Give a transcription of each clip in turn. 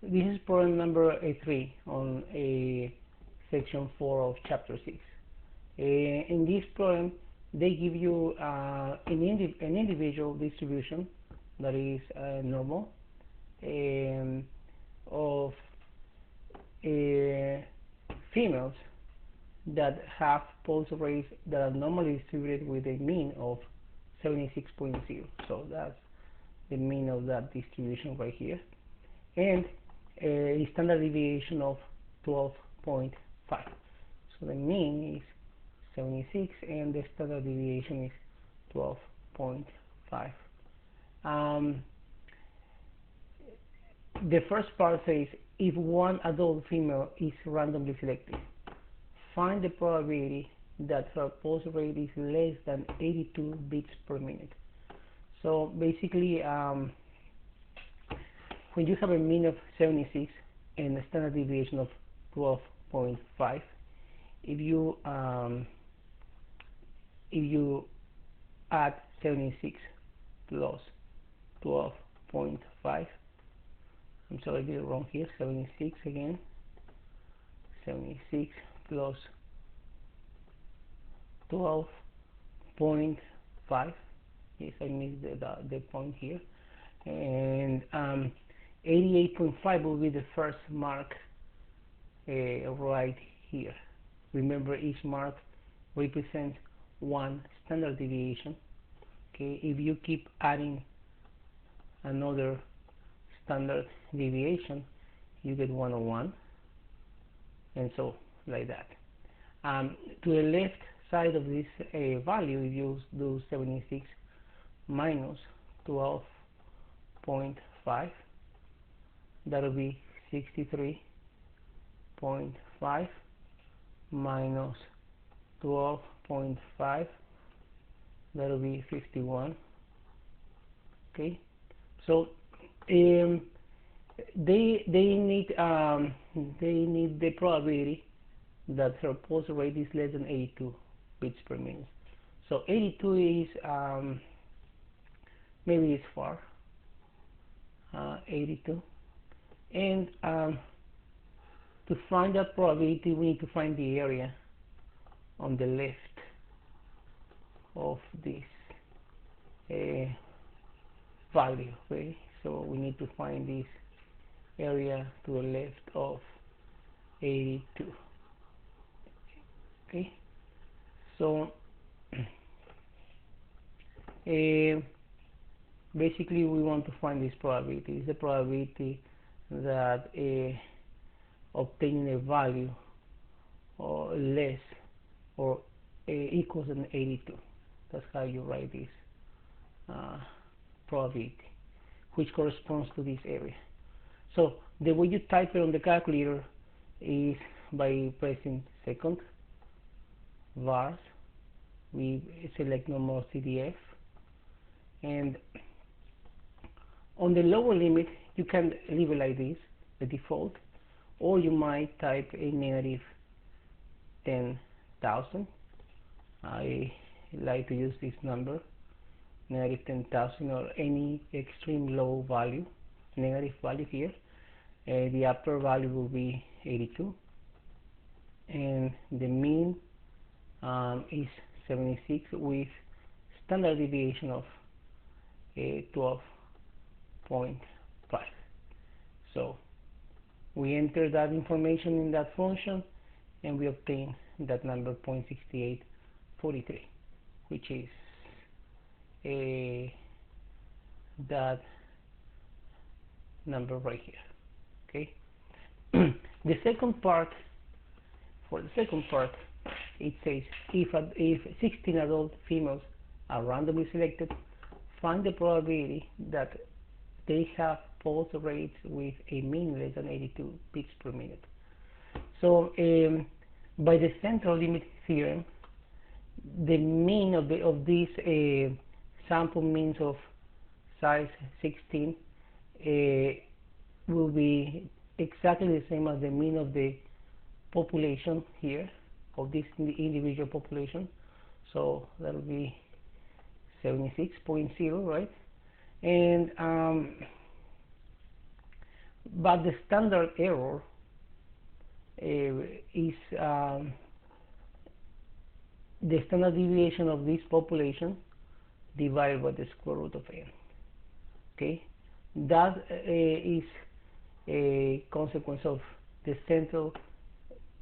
This is problem number 3 on section 4 of chapter 6. In this problem, they give you an individual distribution that is normal of females that have pulse rates that are normally distributed with a mean of 76.0. So that's the mean of that distribution right here, and a standard deviation of 12.5. So the mean is 76 and the standard deviation is 12.5. The first part says, if one adult female is randomly selected, find the probability that her pulse rate is less than 82 beats per minute. So basically, when you have a mean of 76 and a standard deviation of 12.5, if you add 76 plus 12.5, I'm sorry, I did it wrong here, 76 again, 76 plus 12.5, yes, I missed the point here, and 88.5 will be the first mark right here. Remember, each mark represents one standard deviation. Okay, if you keep adding another standard deviation, you get 101, and so like that. To the left side of this value, if you do 76 minus 12.5, that will be 63.5 minus 12.5, that will be 51. Okay, so they need the probability that her pulse rate is less than 82 beats per minute. So 82 is maybe it's far, 82, and to find that probability, we need to find the area on the left of this value. Okay, so we need to find this area to the left of 82. Okay, so basically we want to find this probability. It's the probability that obtaining a value or less or equals than 82. That's how you write this probability, which corresponds to this area. So the way you type it on the calculator is by pressing second vars. We select normal CDF, and on the lower limit you can leave it like this, the default, or you might type a negative 10,000. I like to use this number, negative 10,000, or any extreme low value, negative value here. The upper value will be 82, and the mean is 76 with standard deviation of 12.5. So we enter that information in that function, and we obtain that number 0.6843, which is that number right here. Okay. The second part, for the second part, it says if 16 adult females are randomly selected, find the probability that they have pulse rates with a mean less than 82 beats per minute. So by the central limit theorem, the mean of these sample means of size 16 will be exactly the same as the mean of the population here, of this individual population. So that will be 76.0, right? And but the standard error is the standard deviation of this population divided by the square root of n. Okay, that is a consequence of the central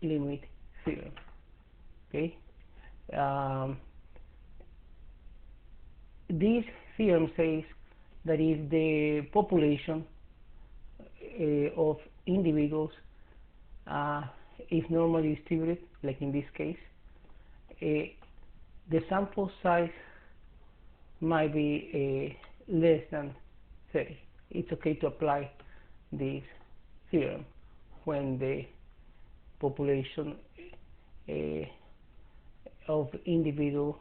limit theorem. Okay, this theorem says that if the population of individuals is normally distributed, like in this case, the sample size might be less than 30. It's okay to apply this theorem when the population of individuals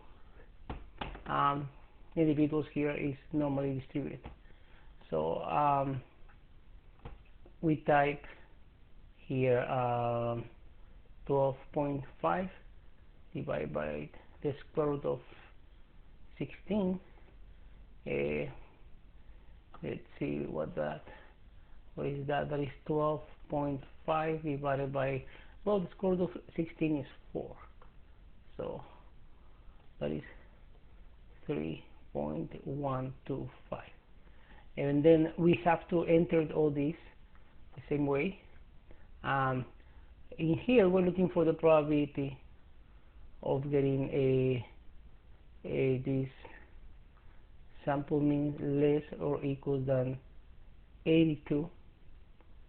here is normally distributed. So we type here 12.5 divided by the square root of 16. Let's see what is that. That is 12.5 divided by, well, the square root of 16 is 4, so that is 3.125. And then we have to enter all this the same way. In here we're looking for the probability of getting this sample mean less or equal than 82.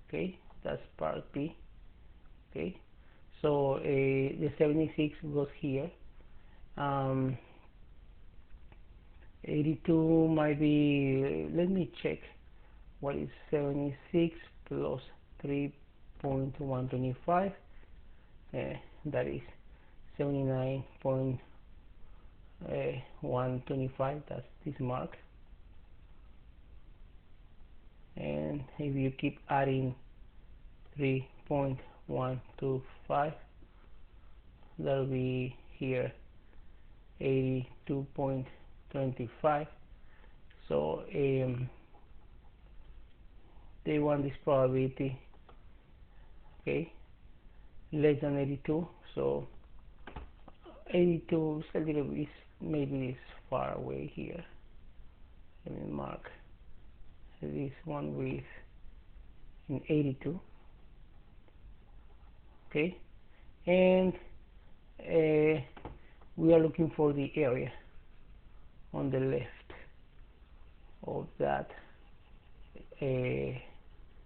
Okay, that's part B. Okay, so the 76 goes here. 82 might be, let me check what is 76 plus 3.125. That is 79.125. That's this mark. And if you keep adding 3.125, that'll be here 82.25. So they want this probability, okay, less than 82. So 82 is a little bit, maybe it's far away here. Let me mark this one with an 82. Okay, and we are looking for the area on the left of that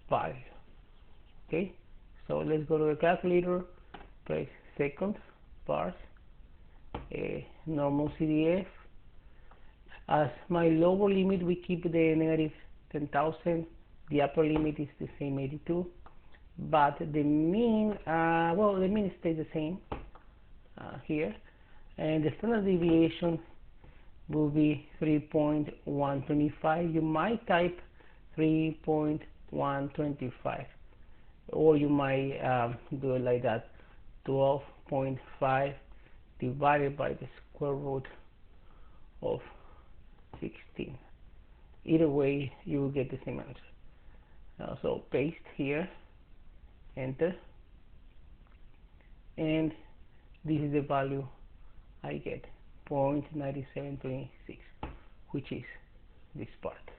value. Okay, so let's go to the calculator, press seconds, bars, normal CDF. As my lower limit, we keep the negative 10,000. The upper limit is the same 82, but the mean, well, the mean stays the same here, and the standard deviation will be 3.125. You might type 3.125, or you might do it like that, 12.5 divided by the square root of 16. Either way, you will get the same answer. So paste here, enter, and this is the value I get, 0.9726, which is this part.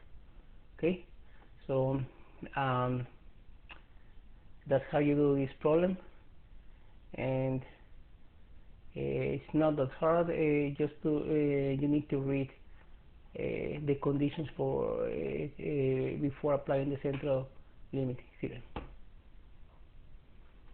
Okay, so that's how you do this problem, and it's not that hard. Just to you need to read the conditions for before applying the central limit theorem.